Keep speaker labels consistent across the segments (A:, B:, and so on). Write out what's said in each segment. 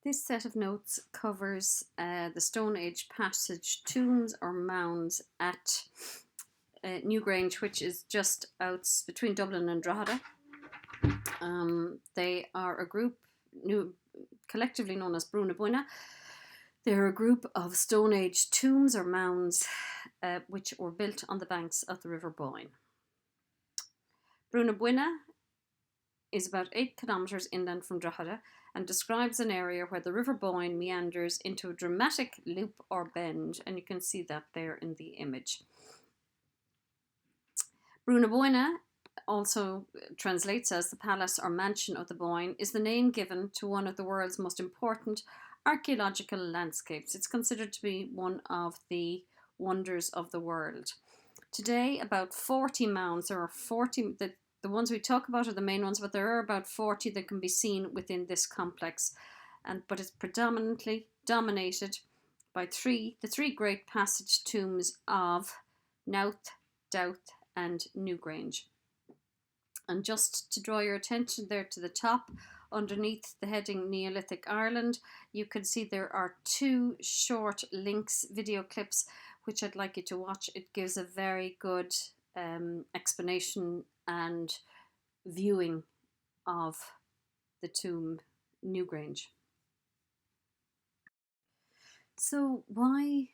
A: This set of notes covers the Stone Age passage tombs or mounds at Newgrange, which is just out between Dublin and Drogheda. They are a group collectively known as Bru Na Boinne. They're a group of Stone Age tombs or mounds which were built on the banks of the River Boyne. Bru Na Boinne is about 8 kilometres inland from Drogheda and describes an area where the River Boyne meanders into a dramatic loop or bend, and you can see that there in the image. Bru Na Boinne, also translates as the palace or mansion of the Boyne, is the name given to one of the world's most important archaeological landscapes. It's considered to be one of the wonders of the world. Today, about 40 mounds, there are 40, the ones we talk about are the main ones, but there are about 40 that can be seen within this complex. But it's predominantly dominated by the three great passage tombs of Knowth, Dowth and Newgrange. And just to draw your attention there to the top, underneath the heading Neolithic Ireland, you can see there are 2 short links, video clips, which I'd like you to watch. It gives a very good explanation and viewing of the tomb Newgrange. So why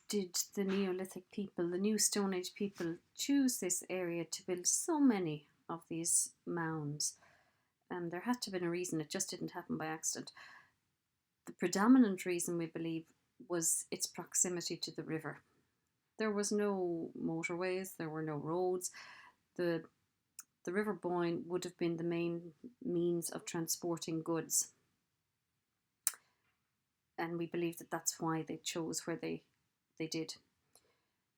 A: did the Neolithic people, the New Stone Age people, choose this area to build so many of these mounds? There had to have been a reason. It just didn't happen by accident. The predominant reason, we believe, was its proximity to the river. There was no motorways, there were no roads. The River Boyne would have been the main means of transporting goods. And we believe that that's why they chose where they did.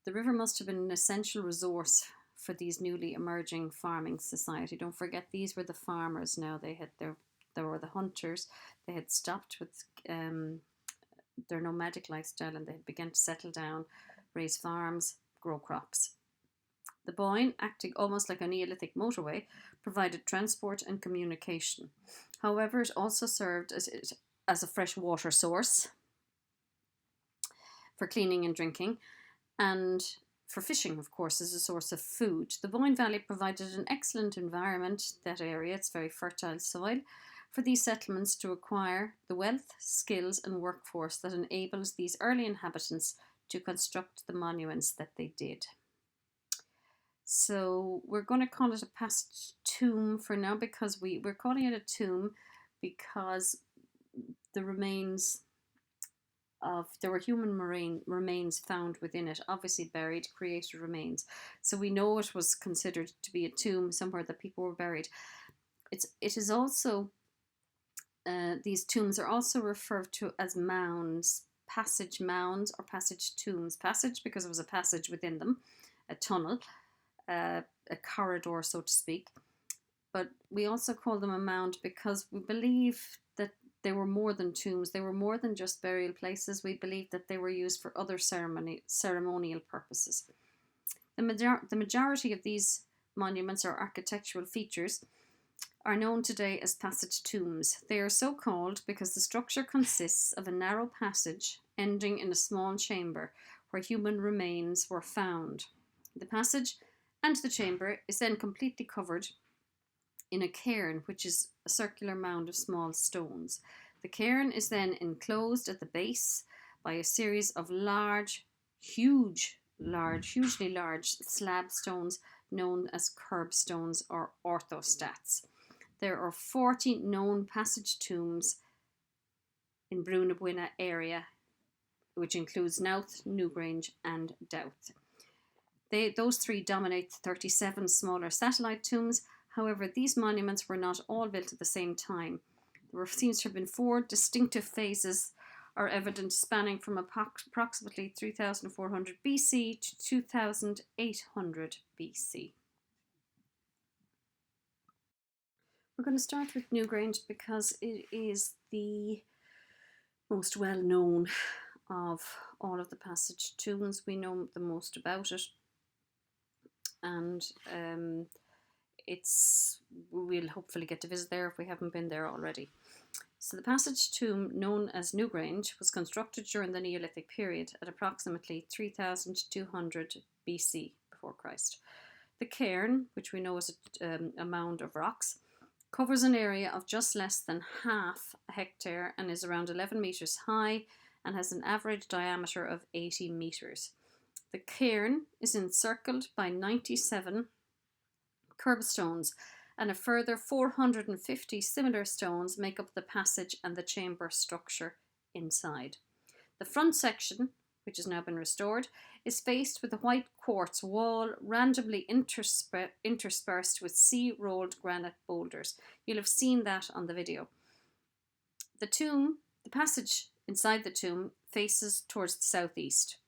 A: The river must have been an essential resource for these newly emerging farming society. Don't forget, these were the farmers now. There were the hunters. They had stopped with their nomadic lifestyle and they had begun to settle down, raise farms, grow crops. The Boyne, acting almost like a Neolithic motorway, provided transport and communication. However, it also served as a fresh water source for cleaning and drinking, and for fishing, of course, as a source of food. The Boyne Valley provided an excellent environment, that area, it's very fertile soil, for these settlements to acquire the wealth, skills and workforce that enables these early inhabitants to construct the monuments that they did. So we're going to call it a passage tomb for now, because we're calling it a tomb because the remains there were human remains found within it, obviously buried, created remains. So we know it was considered to be a tomb, somewhere that people were buried. It is also, these tombs are also referred to as mounds, passage mounds or passage tombs. Passage because it was a passage within them, a tunnel, a corridor, so to speak. But we also call them a mound because we believe that they were more than tombs. They were more than just burial places. We believe that they were used for other ceremonial purposes. The majority of these monuments or architectural features are known today as passage tombs. They are so called because the structure consists of a narrow passage ending in a small chamber where human remains were found. The passage and the chamber is then completely covered in a cairn, which is a circular mound of small stones. The cairn is then enclosed at the base by a series of hugely large slab stones known as curbstones or orthostats. There are 40 known passage tombs in Bru Na Boinne area, which includes Knowth, Newgrange and Dowth. Those 3 dominate 37 smaller satellite tombs. However, these monuments were not all built at the same time. There seems to have been 4 distinctive phases are evident, spanning from approximately 3400 BC to 2800 BC. We're going to start with Newgrange because it is the most well known of all of the passage tombs. We know the most about it, and we'll hopefully get to visit there if we haven't been there already. So the passage tomb, known as Newgrange, was constructed during the Neolithic period at approximately 3200 BC before Christ. The cairn, which we know is a mound of rocks, covers an area of just less than half a hectare and is around 11 metres high and has an average diameter of 80 metres. The cairn is encircled by 97 curbstones, and a further 450 similar stones make up the passage and the chamber structure inside. The front section, which has now been restored, is faced with a white quartz wall randomly interspersed with sea-rolled granite boulders. You'll have seen that on the video. The passage inside the tomb faces towards the southeast.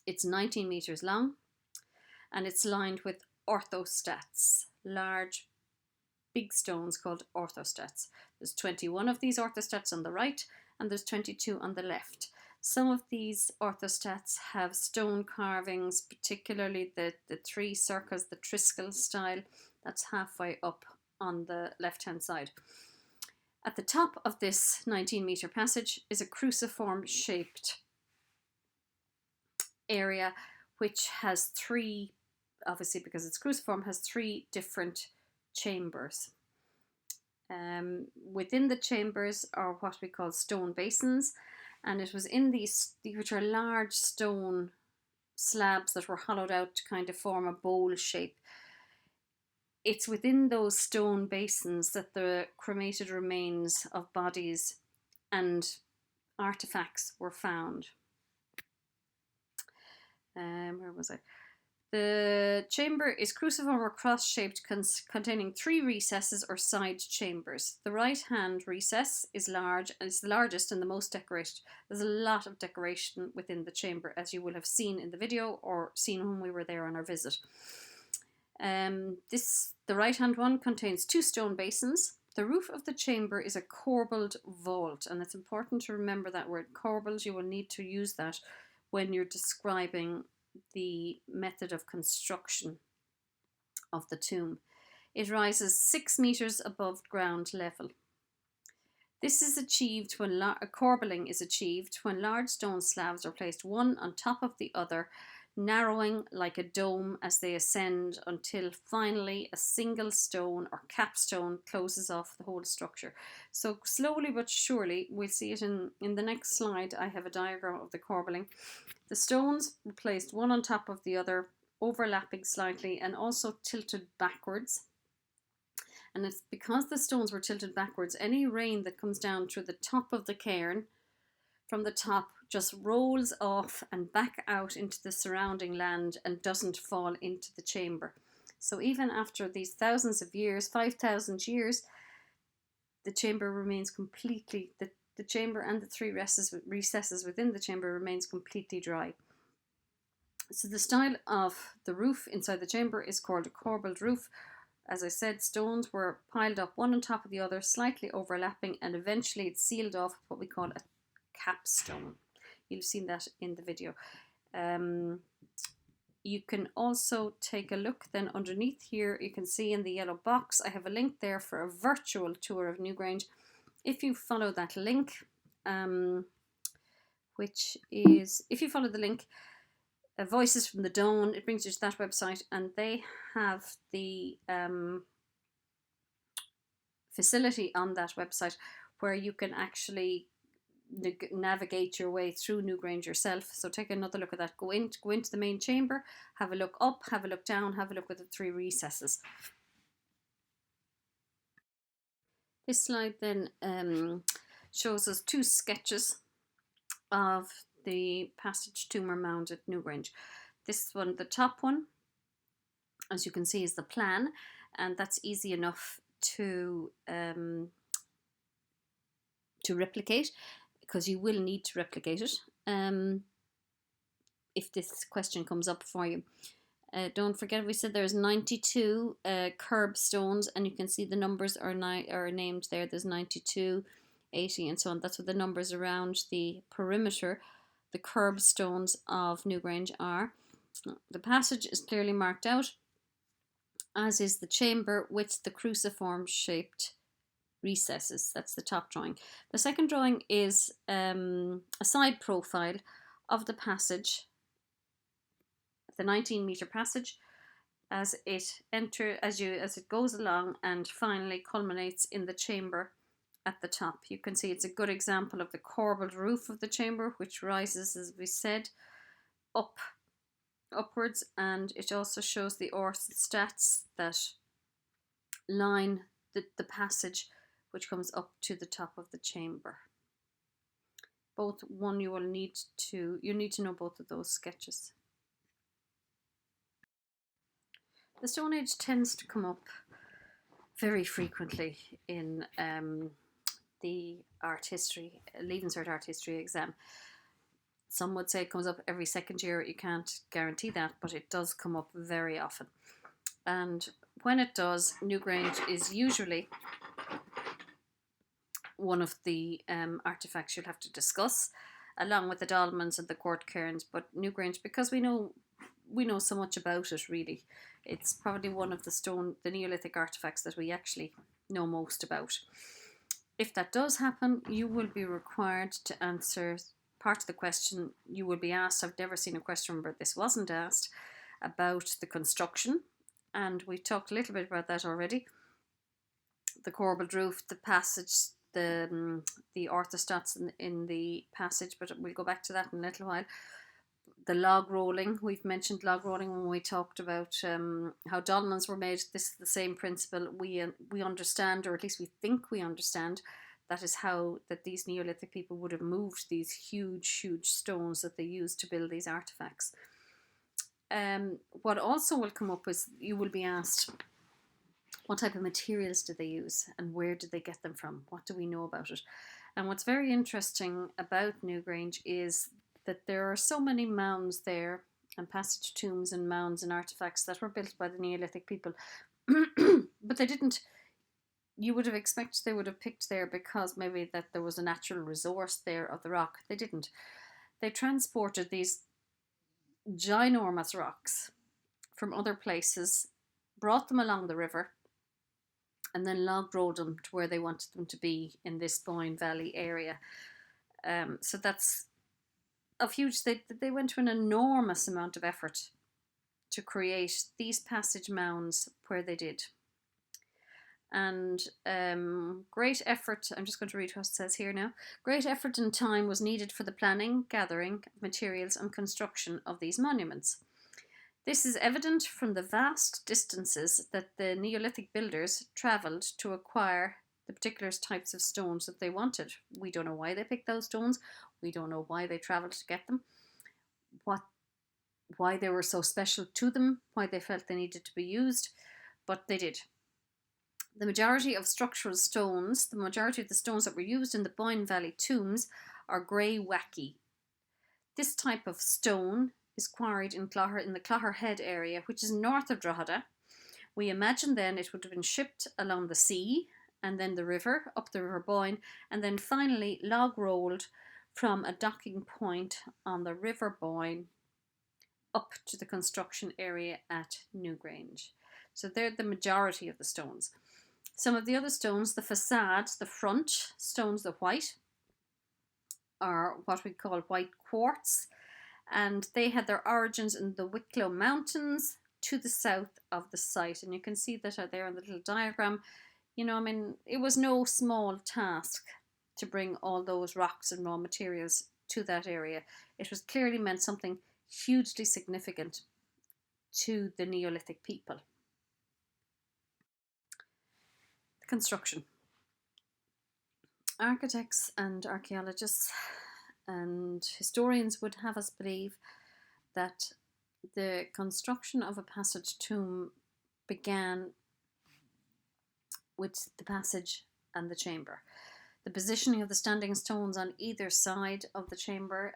A: It's 19 metres long and it's lined with orthostats, large, big stones called orthostats. There's 21 of these orthostats on the right and there's 22 on the left. Some of these orthostats have stone carvings, particularly the three circles, the Triskel style, that's halfway up on the left-hand side. At the top of this 19-metre passage is a cruciform-shaped area which has three, obviously because it's cruciform, has three different chambers. Within the chambers are what we call stone basins, and it was in these, which are large stone slabs that were hollowed out to kind of form a bowl shape. It's within those stone basins that the cremated remains of bodies and artifacts were found. Where was I? The chamber is cruciform or cross-shaped, containing three recesses or side chambers. The right-hand recess is large and it's the largest and the most decorated. There's a lot of decoration within the chamber, as you will have seen in the video or seen when we were there on our visit. The right-hand one contains two stone basins. The roof of the chamber is a corbelled vault, and it's important to remember that word corbelled. You will need to use that when you're describing the method of construction of the tomb. It rises 6 metres above ground level. This is achieved when corbelling is achieved when large stone slabs are placed one on top of the other, narrowing like a dome as they ascend until finally a single stone or capstone closes off the whole structure. So slowly but surely, we'll see it in the next slide. I have a diagram of the corbelling. The stones were placed one on top of the other, overlapping slightly and also tilted backwards. And it's because the stones were tilted backwards, any rain that comes down through the top of the cairn from the top just rolls off and back out into the surrounding land and doesn't fall into the chamber. So even after these thousands of years, 5,000 years, the chamber remains completely, the chamber and the three recesses within the chamber remains completely dry. So the style of the roof inside the chamber is called a corbelled roof. As I said, stones were piled up one on top of the other, slightly overlapping, and eventually it's sealed off with what we call a capstone. You've seen that in the video. You can also take a look then underneath here. You can see in the yellow box, I have a link there for a virtual tour of Newgrange. If you follow that link, if you follow the link, Voices from the Dawn, it brings you to that website, and they have the facility on that website where you can actually navigate your way through Newgrange yourself. So take another look at that. Go into the main chamber, have a look up, have a look down, have a look at the three recesses. This slide then shows us two sketches of the passage tomb or mound at Newgrange. This one, the top one, as you can see, is the plan, and that's easy enough to replicate, because you will need to replicate it if this question comes up for you. Don't forget, we said there's 92 curb stones, and you can see the numbers are named there. There's 92, 80, and so on. That's what the numbers around the perimeter, the curb stones of Newgrange are. The passage is clearly marked out, as is the chamber with the cruciform shaped recesses. That's the top drawing. The second drawing is a side profile of the passage, the 19-meter passage, as it goes along and finally culminates in the chamber at the top. You can see it's a good example of the corbelled roof of the chamber, which rises, as we said, upwards, and it also shows the orthostats that line the passage which comes up to the top of the chamber. You need to know both of those sketches. The Stone Age tends to come up very frequently in the art history, Leaving Cert art history exam. Some would say it comes up every second year. You can't guarantee that, but it does come up very often. And when it does, Newgrange is usually one of the artefacts you'll have to discuss, along with the dolmens and the court cairns. But Newgrange, because we know so much about it, really, it's probably one of the Neolithic artefacts that we actually know most about. If that does happen, you will be required to answer part of the question. You will be asked, I've never seen a question where this wasn't asked, about the construction, and we talked a little bit about that already. The corbelled roof, the passage, the orthostats in the passage, but we'll go back to that in a little while. The log rolling, we've mentioned log rolling when we talked about how dolmens were made. This is the same principle. We understand, or at least we think we understand, that is how that these Neolithic people would have moved these huge stones that they used to build these artefacts. What also will come up is you will be asked, what type of materials did they use and where did they get them from? What do we know about it? And what's very interesting about Newgrange is that there are so many mounds there, and passage tombs and mounds and artefacts that were built by the Neolithic people. But they didn't, you would have expected they would have picked there because maybe that there was a natural resource there of the rock. They didn't. They transported these ginormous rocks from other places, brought them along the river, and then log rolled them to where they wanted them to be in this Boyne Valley area. So that's of huge. They went to an enormous amount of effort to create these passage mounds where they did. And great effort, I'm just going to read what it says here now. Great effort and time was needed for the planning, gathering of materials and construction of these monuments. This is evident from the vast distances that the Neolithic builders travelled to acquire the particular types of stones that they wanted. We don't know why they picked those stones. We don't know why they travelled to get them. Why they were so special to them, why they felt they needed to be used, but they did. The majority of structural stones, the majority of the stones that were used in the Boyne Valley tombs are grey wacky. This type of stone is quarried in the Clogher Head area, which is north of Drogheda. We imagine then it would have been shipped along the sea and then the river, up the River Boyne, and then finally log rolled from a docking point on the River Boyne up to the construction area at Newgrange. So they're the majority of the stones. Some of the other stones, the facade, the front stones, the white, are what we call white quartz, and they had their origins in the Wicklow Mountains to the south of the site. And you can see that out there on the little diagram. You know, I mean, it was no small task to bring all those rocks and raw materials to that area. It was clearly meant something hugely significant to the Neolithic people. The construction. Architects and archaeologists and historians would have us believe that the construction of a passage tomb began with the passage and the chamber. The positioning of the standing stones on either side of the chamber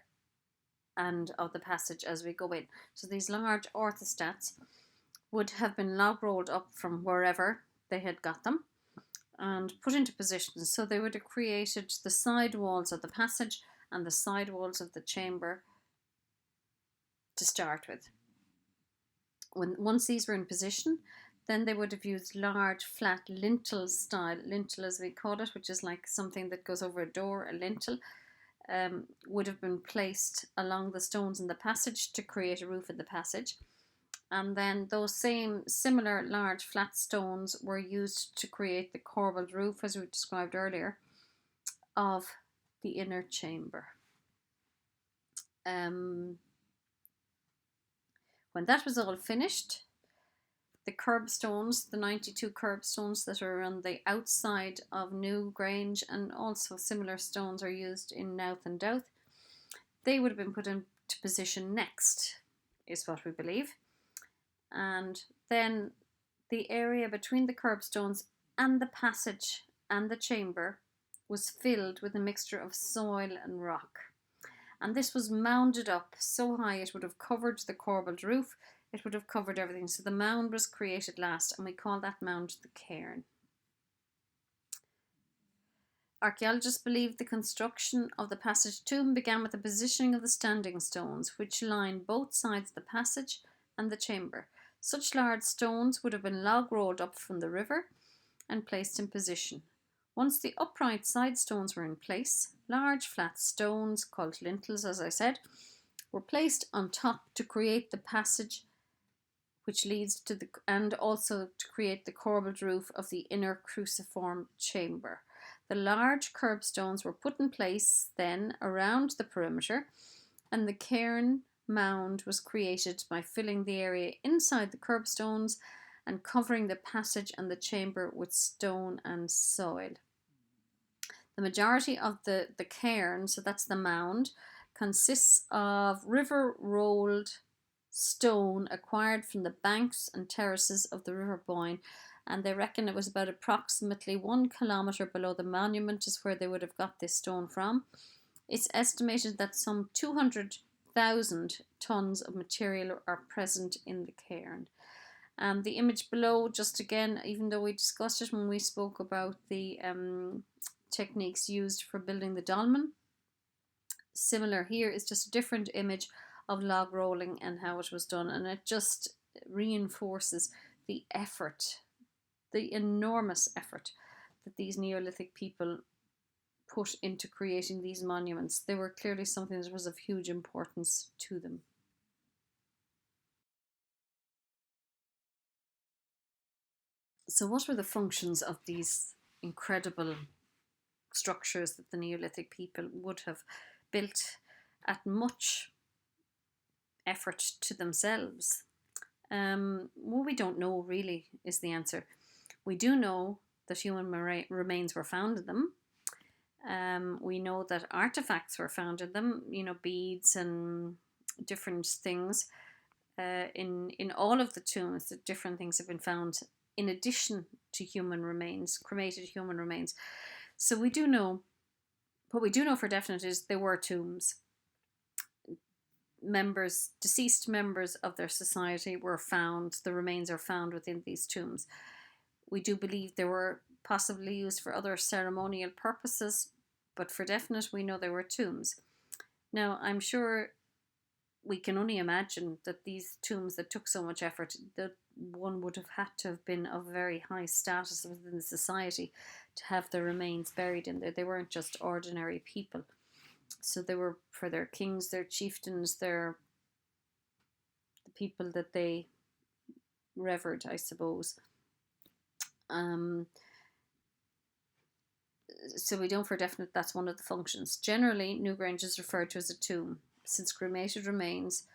A: and of the passage as we go in. So these large orthostats would have been log rolled up from wherever they had got them and put into position. So they would have created the side walls of the passage and the side walls of the chamber to start with. Once these were in position, Then they would have used large flat lintel style, lintel as we call it, which is like something that goes over a door, a lintel, would have been placed along the stones in the passage to create a roof in the passage. And then those same similar large flat stones were used to create the corbelled roof, as we described earlier, of the inner chamber. When that was all finished, the curbstones, the 92 curbstones that are on the outside of Newgrange, and also similar stones are used in Knowth and Dowth, they would have been put into position next, is what we believe. And then the area between the curbstones and the passage and the chamber was filled with a mixture of soil and rock. And this was mounded up so high it would have covered the corbelled roof, it would have covered everything. So the mound was created last, and we call that mound the cairn. Archaeologists believe the construction of the passage tomb began with the positioning of the standing stones, which line both sides of the passage and the chamber. Such large stones would have been log rolled up from the river and placed in position. Once the upright side stones were in place, large flat stones, called lintels as I said, were placed on top to create the passage which leads to the, and also to create the corbelled roof of the inner cruciform chamber. The large curbstones were put in place then around the perimeter, and the cairn mound was created by filling the area inside the curbstones and covering the passage and the chamber with stone and soil. The majority of the cairn, so that's the mound, consists of river rolled stone acquired from the banks and terraces of the River Boyne, and they reckon it was about approximately 1 kilometre below the monument is where they would have got this stone from. It's estimated that some 200,000 tonnes of material are present in the cairn. The image below, just again, even though we discussed it when we spoke about the techniques used for building the dolmen, similar here is just a different image of log rolling and how it was done, and it just reinforces the effort, the enormous effort that these Neolithic people put into creating these monuments. They were clearly something that was of huge importance to them. So what were the functions of these incredible structures that the Neolithic people would have built at much effort to themselves? Well, we don't know really is the answer. We do know that human remains were found in them. We know that artifacts were found in them, you know, beads and different things. In all of the tombs, the different things have been found in addition to human remains, cremated human remains. So we do know, what we do know for definite is there were tombs. Deceased members of their society were found, the remains are found within these tombs. We do believe they were possibly used for other ceremonial purposes, but for definite we know they were tombs. Now I'm sure we can only imagine that these tombs that took so much effort, that one would have had to have been of very high status within the society to have their remains buried in there. They weren't just ordinary people. So they were for their kings, their chieftains, the people that they revered, I suppose. So we know for definite that's one of the functions. Generally, Newgrange is referred to as a tomb, since cremated remains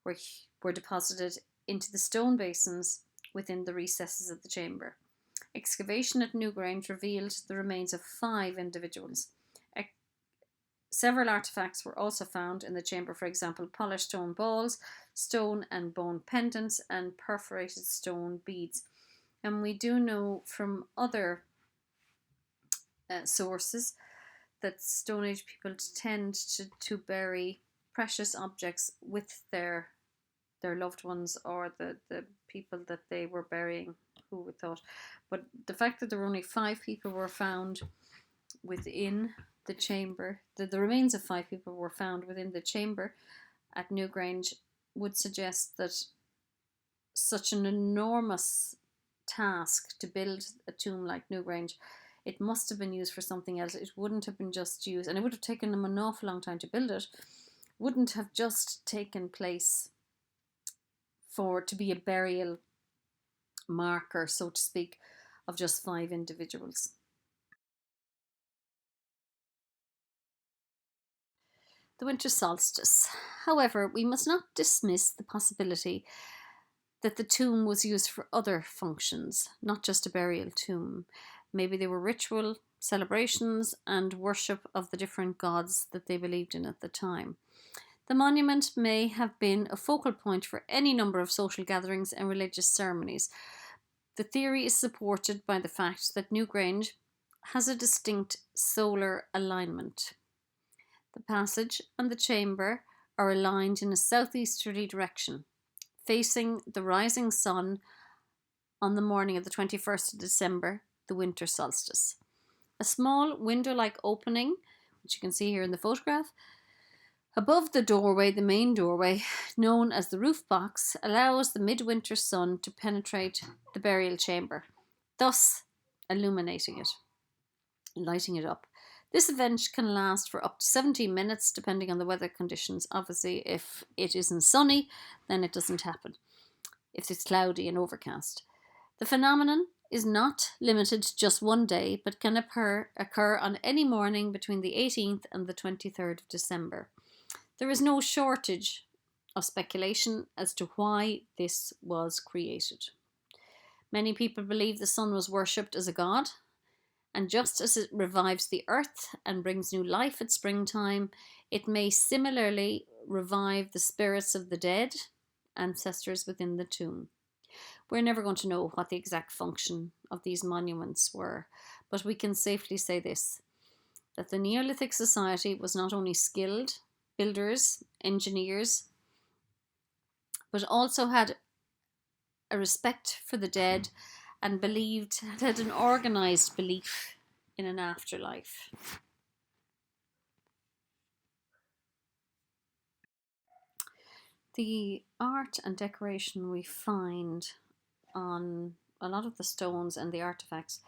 A: were deposited into the stone basins within the recesses of the chamber. Excavation at Newgrange revealed the remains of 5 individuals. Several artefacts were also found in the chamber, for example, polished stone balls, stone and bone pendants, and perforated stone beads. And we do know from other sources that Stone Age people tend to bury precious objects with their loved ones or the people that they were burying, who we thought. But the fact that there were only 5 people were found within the chamber, the remains of 5 people were found within the chamber at Newgrange, would suggest that such an enormous task to build a tomb like Newgrange, it must have been used for something else. It wouldn't have been just used, and it would have taken them an awful long time to build it. Wouldn't have just taken place to be a burial marker, so to speak, of just 5 individuals. The winter solstice. However, we must not dismiss the possibility that the tomb was used for other functions, not just a burial tomb. Maybe they were ritual celebrations and worship of the different gods that they believed in at the time. The monument may have been a focal point for any number of social gatherings and religious ceremonies. The theory is supported by the fact that Newgrange has a distinct solar alignment. The passage and the chamber are aligned in a southeasterly direction, facing the rising sun on the morning of the 21st of December, the winter solstice. A small window-like opening, which you can see here in the photograph, above the doorway, the main doorway, known as the roof box, allows the midwinter sun to penetrate the burial chamber, thus illuminating it, lighting it up. This event can last for up to 17 minutes, depending on the weather conditions. Obviously, if it isn't sunny, then it doesn't happen. If it's cloudy and overcast. The phenomenon is not limited to just one day, but can occur on any morning between the 18th and the 23rd of December. There is no shortage of speculation as to why this was created. Many people believe the sun was worshipped as a god, and just as it revives the earth and brings new life at springtime, it may similarly revive the spirits of the dead, ancestors within the tomb. We're never going to know what the exact function of these monuments were, but we can safely say this, that the Neolithic society was not only skilled builders, engineers, but also had a respect for the dead and had an organised belief in an afterlife. The art and decoration we find on a lot of the stones and the artefacts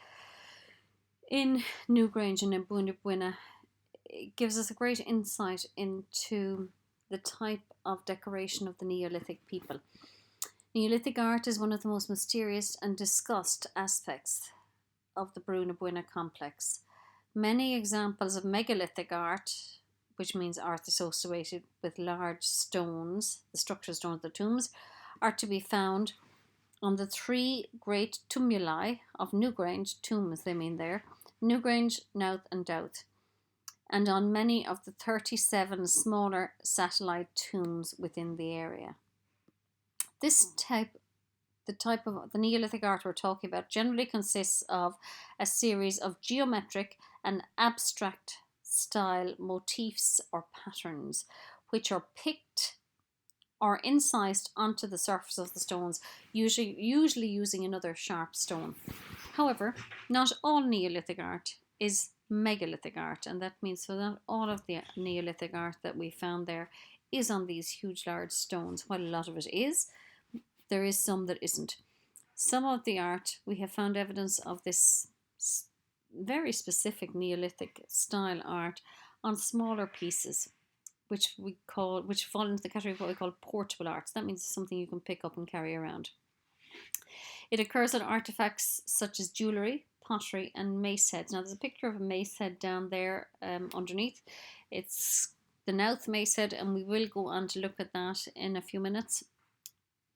A: in Newgrange and in Bru Na Boinne gives us a great insight into the type of decoration of the Neolithic people. Neolithic art is one of the most mysterious and discussed aspects of the Bru Na Boinne complex. Many examples of megalithic art, which means art associated with large stones, the structural stones of the tombs, are to be found on the 3 great tumuli of Newgrange, tombs they mean there, Newgrange, Knowth and Dowth, and on many of the 37 smaller satellite tombs within the area. The type of the Neolithic art we're talking about generally consists of a series of geometric and abstract style motifs or patterns, which are picked or incised onto the surface of the stones, usually using another sharp stone. However, not all Neolithic art is megalithic art, and that means so not all of the Neolithic art that we found there is on these huge large stones. While a lot of it is, there is some that isn't. Some of the art, we have found evidence of this very specific Neolithic style art on smaller pieces, which fall into the category of what we call portable arts. That means it's something you can pick up and carry around. It occurs on artifacts such as jewellery, pottery and mace heads. Now there's a picture of a mace head down there underneath. It's the Knowth mace head, and we will go on to look at that in a few minutes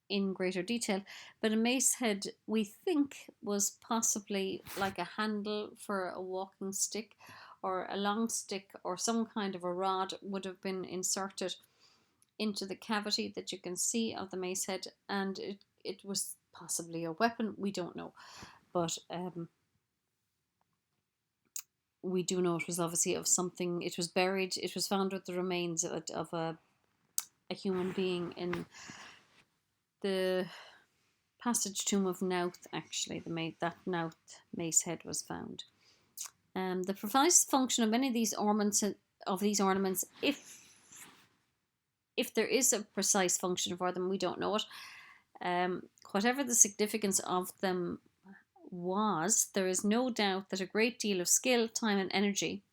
A: in greater detail. But a mace head, we think, was possibly like a handle for a walking stick, or a long stick or some kind of a rod would have been inserted into the cavity that you can see of the mace head, and it was possibly a weapon. We don't know, but we do know it was obviously of something. It was buried. It was found with the remains of a human being in the passage tomb of Knowth. Actually, that Knowth mace head was found. The precise function of many of these ornaments, if there is a precise function for them, we don't know it. Whatever the significance of them was, there is no doubt that a great deal of skill, time, and energy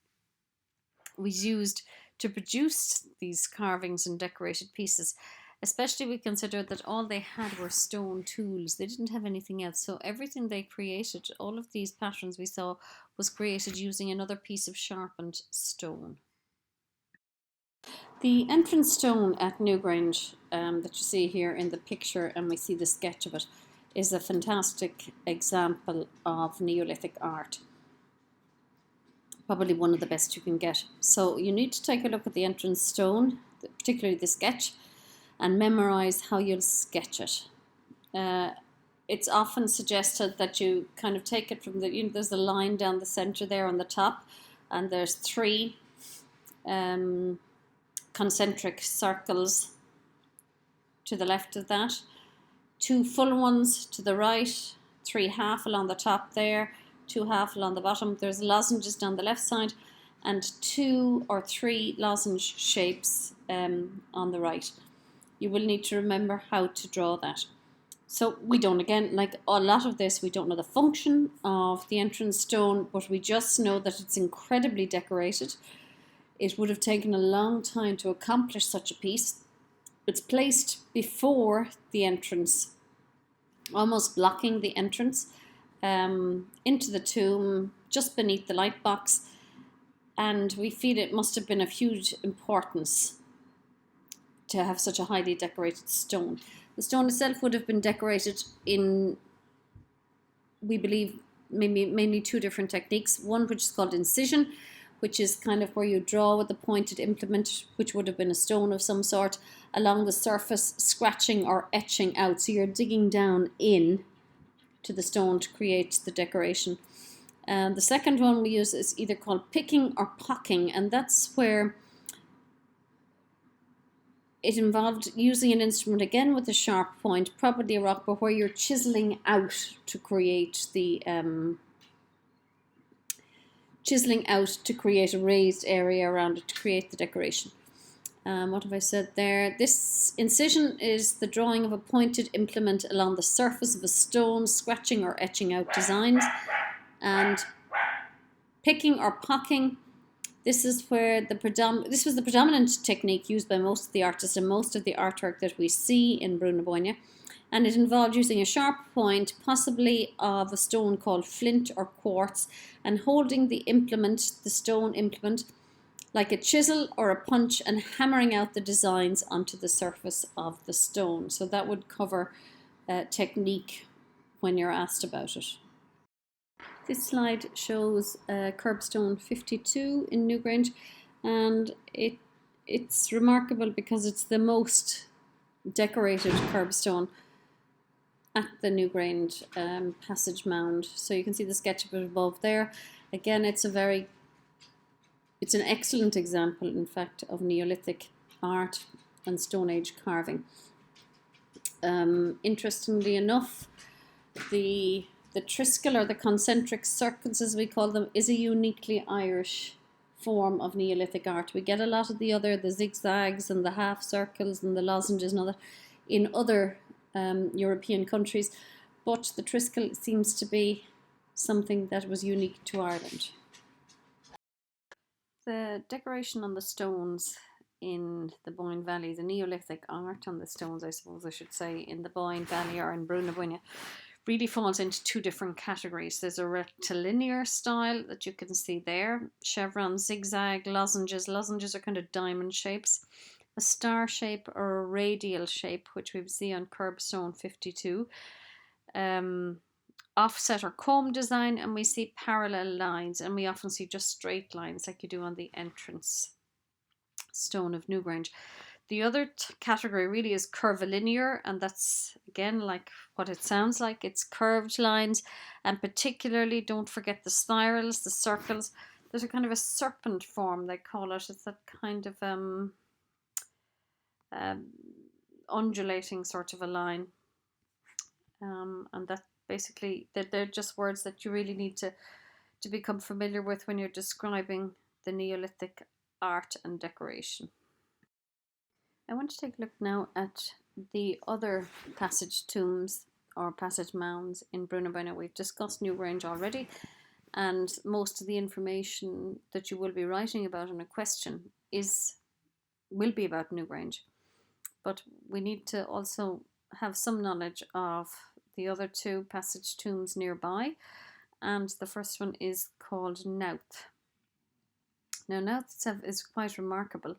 A: was used to produce these carvings and decorated pieces. Especially we consider that all they had were stone tools. They didn't have anything else. So everything they created, all of these patterns we saw, was created using another piece of sharpened stone. The entrance stone at Newgrange that you see here in the picture, and we see the sketch of it, is a fantastic example of Neolithic art. Probably one of the best you can get. So you need to take a look at the entrance stone, particularly the sketch, and memorize how you'll sketch it. It's often suggested that you kind of take it from the, there's a line down the center there on the top, and there's 3 concentric circles to the left of that, 2 full ones to the right, 3 half along the top there, 2 half along the bottom. There's lozenges down the left side, and 2 or 3 lozenge shapes on the right. You will need to remember how to draw that. So we don't, again, like a lot of this, we don't know the function of the entrance stone, but we just know that it's incredibly decorated. It would have taken a long time to accomplish such a piece. It's placed before the entrance, almost blocking the entrance into the tomb, just beneath the light box. And we feel it must have been of huge importance to have such a highly decorated stone. The stone itself would have been decorated in, we believe, mainly 2 different techniques. One which is called incision, which is kind of where you draw with the pointed implement, which would have been a stone of some sort, along the surface, scratching or etching out. So you're digging down in to the stone to create the decoration. The second one we use is either called picking or pocking, and that's where it involved using an instrument again with a sharp point, probably a rock, but where you're chiseling out to create the a raised area around it to create the decoration. What have I said there? This incision is the drawing of a pointed implement along the surface of a stone, scratching or etching out designs. And picking or pocking, this is where this was the predominant technique used by most of the artists and most of the artwork that we see in Bru Na Boinne. And it involved using a sharp point, possibly of a stone called flint or quartz, and holding the implement, the stone implement, like a chisel or a punch, and hammering out the designs onto the surface of the stone. So that would cover technique when you're asked about it. This slide shows curbstone 52 in Newgrange, and it's remarkable because it's the most decorated curbstone at the Newgrange passage mound. So you can see the sketch of it above there. Again, it's an excellent example, in fact, of Neolithic art and Stone Age carving. Interestingly enough, the triskel, or the concentric circles as we call them, is a uniquely Irish form of Neolithic art. We get a lot of the zigzags and the half circles and the lozenges and all that in other European countries, but the triskel seems to be something that was unique to Ireland. The decoration on the stones in the Boyne Valley, the Neolithic art on the stones, I suppose I should say, in the Boyne Valley or in Bru Na Boinne, really falls into 2 different categories. There's a rectilinear style that you can see there, chevron, zigzag, lozenges. Lozenges are kind of diamond shapes. A star shape or a radial shape, which we see on curbstone 52. Offset or comb design, and we see parallel lines, and we often see just straight lines like you do on the entrance stone of Newgrange. The other category really is curvilinear, and that's again like what it sounds like. It's curved lines, and particularly don't forget the spirals, the circles. There's a kind of a serpent form, they call it. It's that kind of undulating sort of a line, and that basically they're just words that you really need to become familiar with when you're describing the Neolithic art and decoration. I want to take a look now at the other passage tombs or passage mounds in Bru Na Boinne. We've discussed Newgrange already, and most of the information that you will be writing about in a question will be about Newgrange. But we need to also have some knowledge of the other two passage tombs nearby, and the first one is called Knowth. Now, Knowth itself is quite remarkable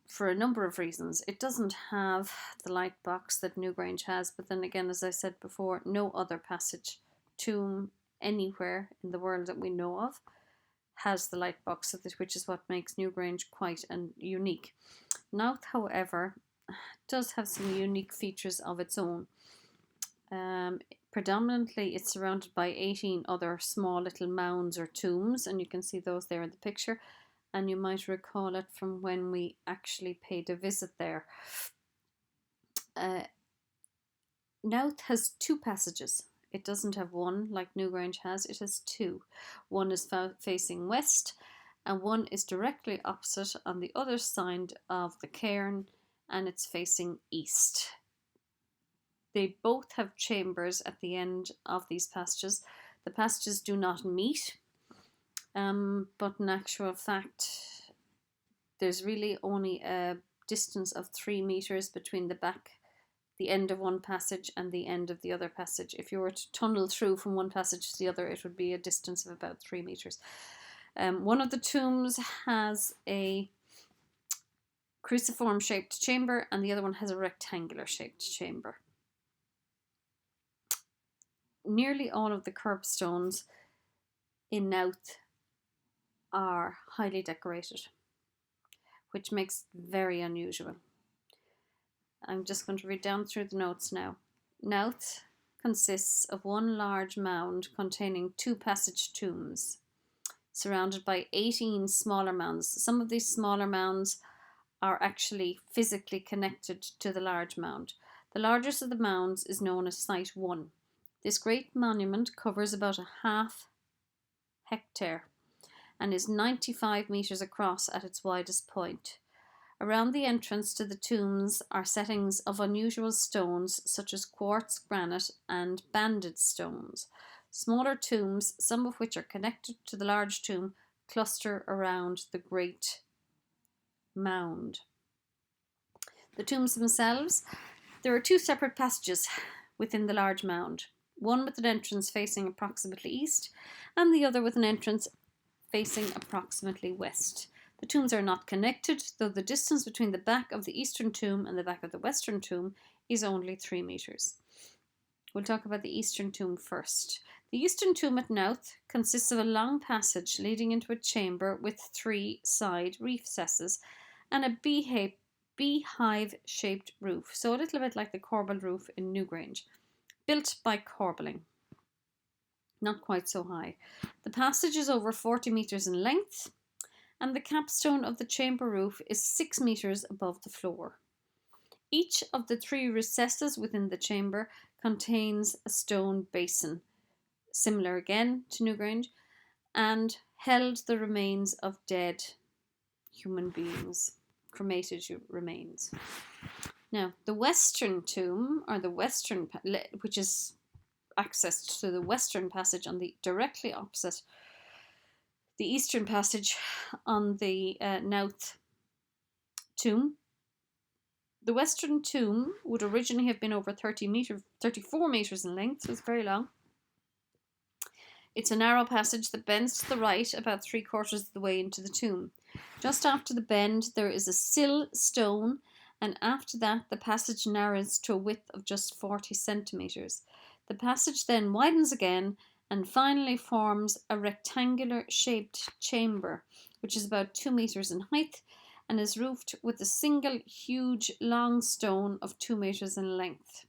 A: for a number of reasons. It doesn't have the light box that Newgrange has, but then again, as I said before, no other passage tomb anywhere in the world that we know of has the light box, which is what makes Newgrange quite unique. Knowth, however, does have some unique features of its own. Predominantly, it's surrounded by 18 other small little mounds or tombs, and you can see those there in the picture, and you might recall it from when we actually paid a visit there. Knowth has two passages. It doesn't have one like Newgrange has, it has two. One is facing west, and one is directly opposite on the other side of the cairn, and it's facing east. They both have chambers at the end of these passages. The passages do not meet, but in actual fact, there's really only a distance of 3 meters between the end of one passage and the end of the other passage. If you were to tunnel through from one passage to the other, it would be a distance of about 3 meters. One of the tombs has a cruciform shaped chamber, and the other one has a rectangular shaped chamber. Nearly all of the curbstones in Knowth are highly decorated, which makes it very unusual. I'm just going to read down through the notes now. Knowth consists of one large mound containing 2 passage tombs, surrounded by 18 smaller mounds. Some of these smaller mounds are actually physically connected to the large mound. The largest of the mounds is known as Site 1. This great monument covers about a half hectare and is 95 metres across at its widest point. Around the entrance to the tombs are settings of unusual stones such as quartz, granite and banded stones. Smaller tombs, some of which are connected to the large tomb, cluster around the great mound. The tombs themselves, there are 2 separate passages within the large mound. One with an entrance facing approximately east, and the other with an entrance facing approximately west. The tombs are not connected, though the distance between the back of the eastern tomb and the back of the western tomb is only 3 meters. We'll talk about the eastern tomb first. The eastern tomb at Knowth consists of a long passage leading into a chamber with 3 side recesses and a beehive-shaped roof, so a little bit like the corbelled roof in Newgrange, built by corbelling. Not quite so high. The passage is over 40 metres in length, and the capstone of the chamber roof is 6 metres above the floor. Each of the 3 recesses within the chamber contains a stone basin, similar again to Newgrange, and held the remains of dead human beings, cremated remains. Now, the western tomb, or the western, which is accessed to the western passage on the directly opposite the eastern passage on the Knowth tomb. The western tomb would originally have been over 34 metres in length, so it's very long. It's a narrow passage that bends to the right about 3/4 of the way into the tomb. Just after the bend, there is a sill stone, and after that, the passage narrows to a width of just 40 centimetres. The passage then widens again and finally forms a rectangular shaped chamber, which is about 2 metres in height and is roofed with a single huge long stone of 2 metres in length.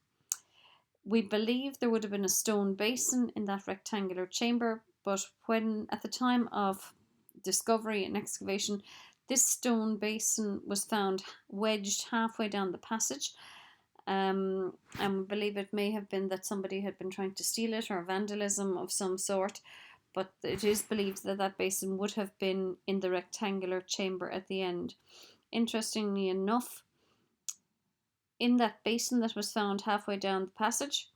A: We believe there would have been a stone basin in that rectangular chamber, but when at the time of discovery and excavation, this stone basin was found wedged halfway down the passage. And we believe it may have been that somebody had been trying to steal it or vandalism of some sort, but it is believed that that basin would have been in the rectangular chamber at the end. Interestingly enough, In that basin that was found halfway down the passage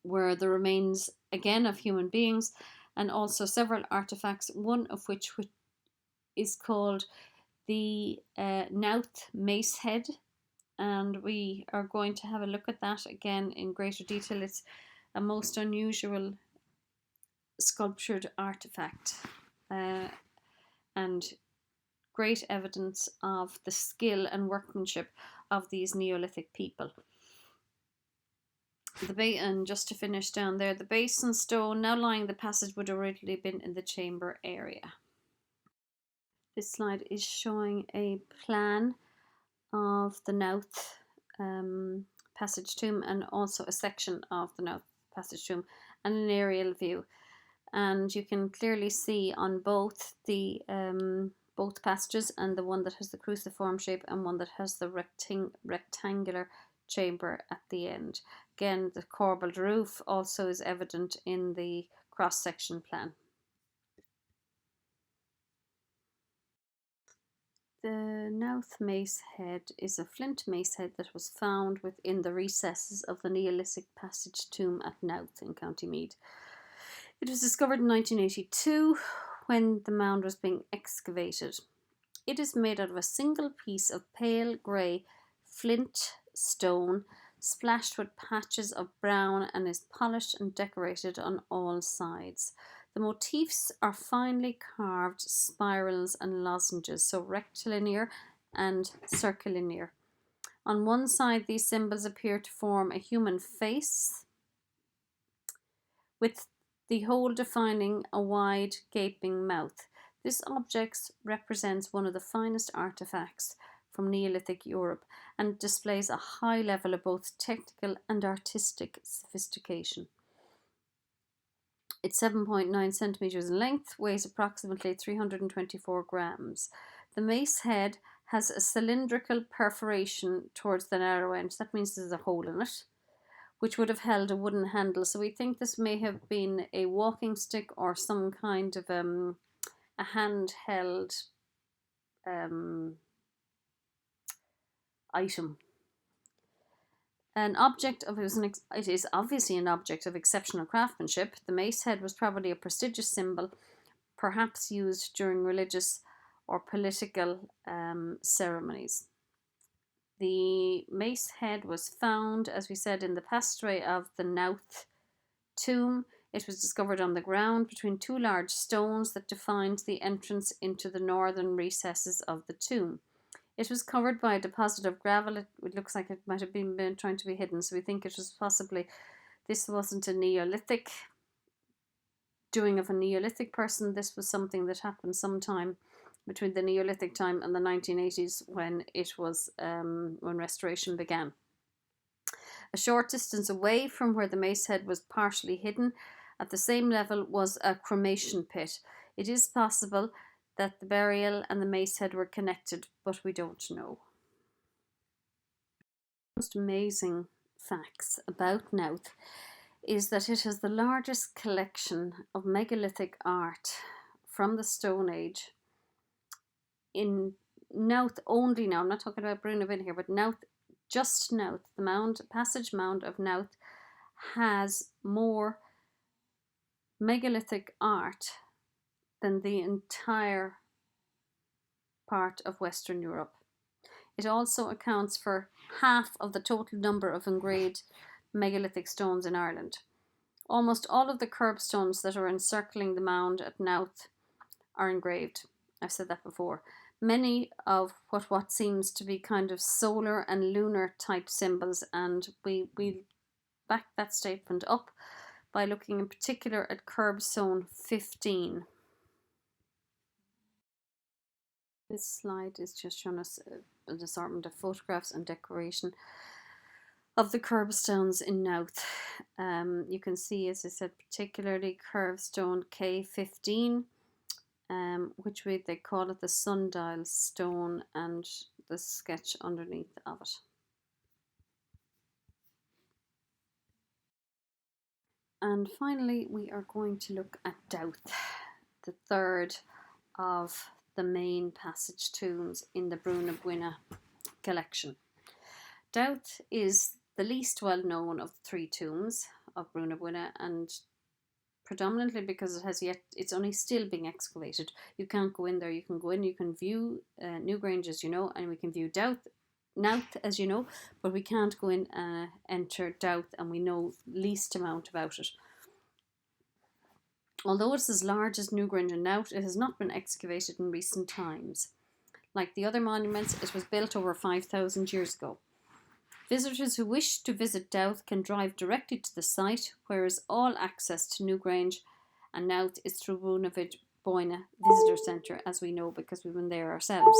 A: were the remains again of human beings and also several artifacts, one of which is called the Knowth mace head, and we are going to have a look at that again in greater detail. It's a most unusual sculptured artifact and great evidence of the skill and workmanship of these Neolithic people. And just to finish down there, the basin stone now lining the passage would have originally been in the chamber area. This slide is showing a plan of the Knowth passage tomb and also a section of the Knowth passage tomb and an aerial view. And you can clearly see on both the both passages, and the one that has the cruciform shape and one that has the rectangular chamber at the end. Again, the corbelled roof also is evident in the cross-section plan. The Knowth mace head is a flint mace head that was found within the recesses of the Neolithic passage tomb at Knowth in County Meath. It was discovered in 1982 when the mound was being excavated. It is made out of a single piece of pale grey flint stone splashed with patches of brown and is polished and decorated on all sides. The motifs are finely carved spirals and lozenges, so rectilinear and circulinear. On one side, these symbols appear to form a human face, with the whole defining a wide, gaping mouth. This object represents one of the finest artifacts from Neolithic Europe and displays a high level of both technical and artistic sophistication. It's 7.9 centimeters in length, weighs approximately 324 grams. The mace head has a cylindrical perforation towards the narrow end. That means there's a hole in it, which would have held a wooden handle. So we think this may have been a walking stick or some kind of a handheld item. It is obviously an object of exceptional craftsmanship. The mace head was probably a prestigious symbol, perhaps used during religious or political ceremonies. The mace head was found, as we said, in the passageway of the Knowth tomb. It was discovered on the ground between two large stones that defined the entrance into the northern recesses of the tomb. It was covered by a deposit of gravel. It looks like it might have been trying to be hidden, so we think it was possibly, this wasn't a Neolithic doing of a Neolithic person. This was something that happened sometime between the Neolithic time and the 1980s when it was when restoration began. A short distance away from where the mace head was partially hidden, at the same level, was a cremation pit. It is possible that the burial and the mace head were connected, but we don't know. The most amazing facts about Knowth is that it has the largest collection of megalithic art from the Stone Age in Knowth only now. I'm not talking about Bru Na Boinne here, but Knowth, just Knowth, the passage mound of Knowth has more megalithic art than the entire part of Western Europe. It also accounts for half of the total number of engraved megalithic stones in Ireland. Almost all of the curbstones that are encircling the mound at Knowth are engraved. I've said that before. Many of what seems to be kind of solar and lunar type symbols, and we back that statement up by looking in particular at curbstone 15. This slide is just showing us an assortment of photographs and decoration of the curbstones in Knowth. You can see, as I said, particularly curbstone K15, which they call it the sundial stone, and the sketch underneath of it. And finally, we are going to look at Dowth, the third of the main passage tombs in the Bru Na Boinne collection. Dowth is the least well known of the three tombs of Bru Na Boinne, and predominantly because it's only still being excavated. You can't go in there. You can go in, you can view Newgrange, as you know, and we can view Knowth, as you know, but we can't go in and enter Dowth, and we know least amount about it. Although it's as large as Newgrange and Knowth, it has not been excavated in recent times. Like the other monuments, it was built over 5,000 years ago. Visitors who wish to visit Dowth can drive directly to the site, whereas all access to Newgrange and Knowth is through Bru Na Boinne Visitor Centre, as we know because we've been there ourselves.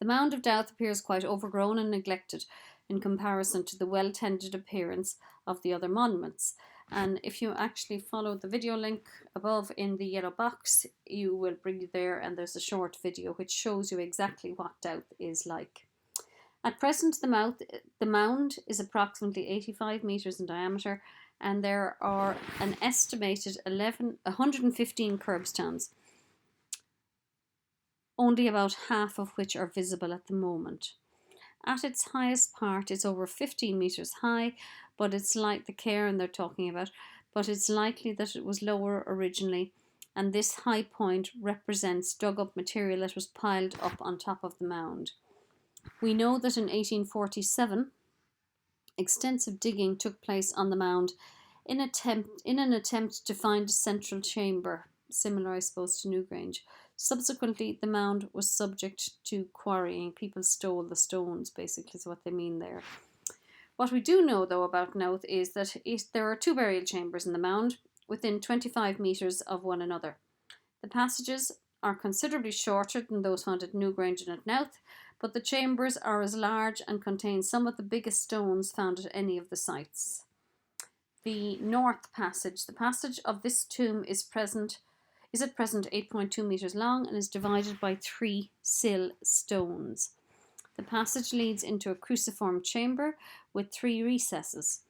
A: The mound of Dowth appears quite overgrown and neglected in comparison to the well-tended appearance of the other monuments. And if you actually follow the video link above in the yellow box, you will bring you there, and there's a short video which shows you exactly what Dowth is like. At present, the mound is approximately 85 metres in diameter, and there are an estimated 115 curbstones, only about half of which are visible at the moment. At its highest part, it's over 15 metres high, but it's like the cairn they're talking about, but it's likely that it was lower originally, and this high point represents dug up material that was piled up on top of the mound. We know that in 1847, extensive digging took place on the mound in an attempt to find a central chamber, similar, I suppose, to Newgrange. Subsequently, the mound was subject to quarrying. People stole the stones, basically, is what they mean there. What we do know, though, about Knowth is that there are two burial chambers in the mound, within 25 metres of one another. The passages are considerably shorter than those found at Newgrange and at Knowth, but the chambers are as large and contain some of the biggest stones found at any of the sites. The north passage, the passage of this tomb is at present 8.2 metres long and is divided by 3 sill stones. The passage leads into a cruciform chamber with 3 recesses,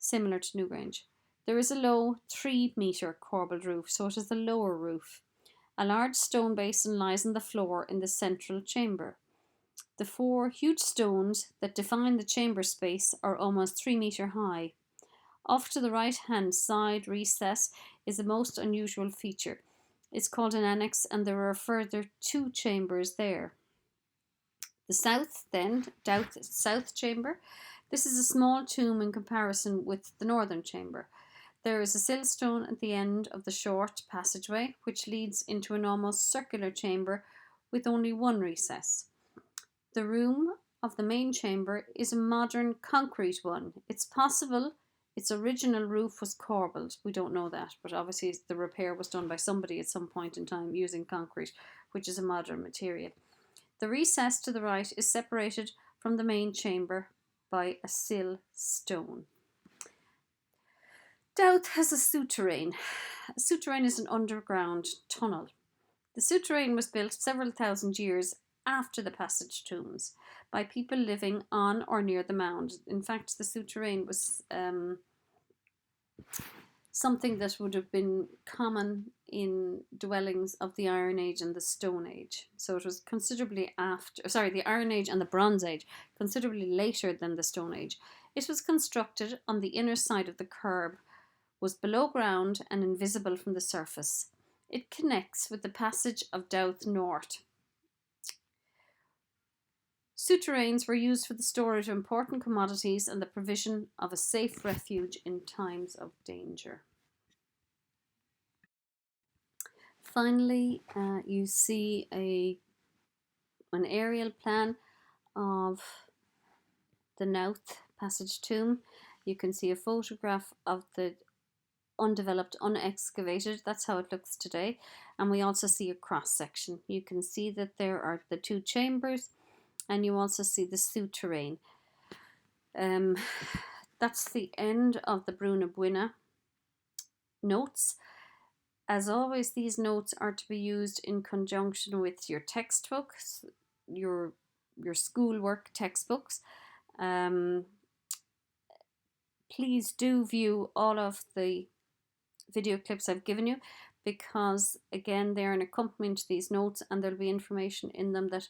A: similar to Newgrange. There is a low 3-metre corbelled roof, so it is the lower roof. A large stone basin lies on the floor in the central chamber. The 4 huge stones that define the chamber space are almost 3 metre high. Off to the right-hand side recess is a most unusual feature. It's called an annex, and there are further 2 chambers there. The Dowth South Chamber. This is a small tomb in comparison with the northern chamber. There is a sill stone at the end of the short passageway, which leads into an almost circular chamber with only 1 recess. The room of the main chamber is a modern concrete one. It's possible its original roof was corbelled. We don't know that, but obviously the repair was done by somebody at some point in time using concrete, which is a modern material. The recess to the right is separated from the main chamber by a sill stone. Dowth has a souterrain. A souterrain is an underground tunnel. The souterrain was built several thousand years after the passage tombs by people living on or near the mound. In fact, the souterrain was something that would have been common in dwellings of the Iron Age and the Stone Age. So it was considerably the Iron Age and the Bronze Age, considerably later than the Stone Age. It was constructed on the inner side of the curb, was below ground and invisible from the surface. It connects with the passage of Dowth North. Souterrains were used for the storage of important commodities and the provision of a safe refuge in times of danger. Finally, you see an aerial plan of the Knowth passage tomb. You can see a photograph of the undeveloped, unexcavated. That's how it looks today. And we also see a cross section. You can see that there are the 2 chambers, and you also see the souterrain. That's the end of the Bru Na Boinne notes. As always, these notes are to be used in conjunction with your textbooks, your schoolwork textbooks. Please do view all of the video clips I've given you, because again, they're an accompaniment to these notes, and there'll be information in them that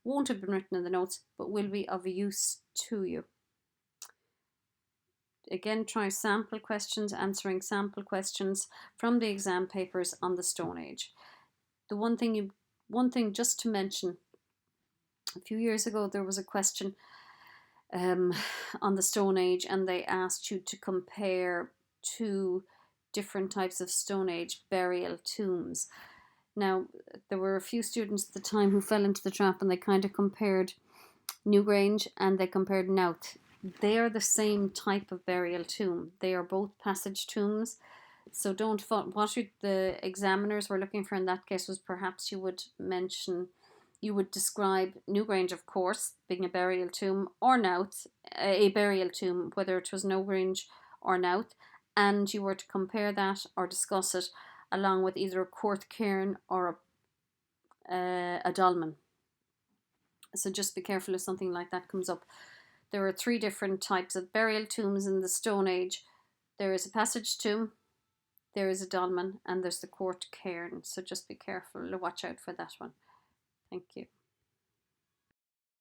A: won't have been written in the notes, but will be of use to you. Again, try sample questions, answering sample questions from the exam papers on the Stone Age. The one thing just to mention, a few years ago there was a question on the Stone Age, and they asked you to compare two different types of Stone Age burial tombs. Now, there were a few students at the time who fell into the trap, and they kind of compared Newgrange and they compared Knowth. They are the same type of burial tomb. They are both passage tombs. So don't, what the examiners were looking for in that case was perhaps you would describe Newgrange, of course, being a burial tomb, or Knowth, a burial tomb, whether it was Newgrange or Knowth, and you were to compare that or discuss it along with either a court cairn or a dolmen. So just be careful if something like that comes up. There are 3 different types of burial tombs in the Stone Age. There is a passage tomb, there is a dolmen, and there's the court cairn. So just be careful, watch out for that one. Thank you.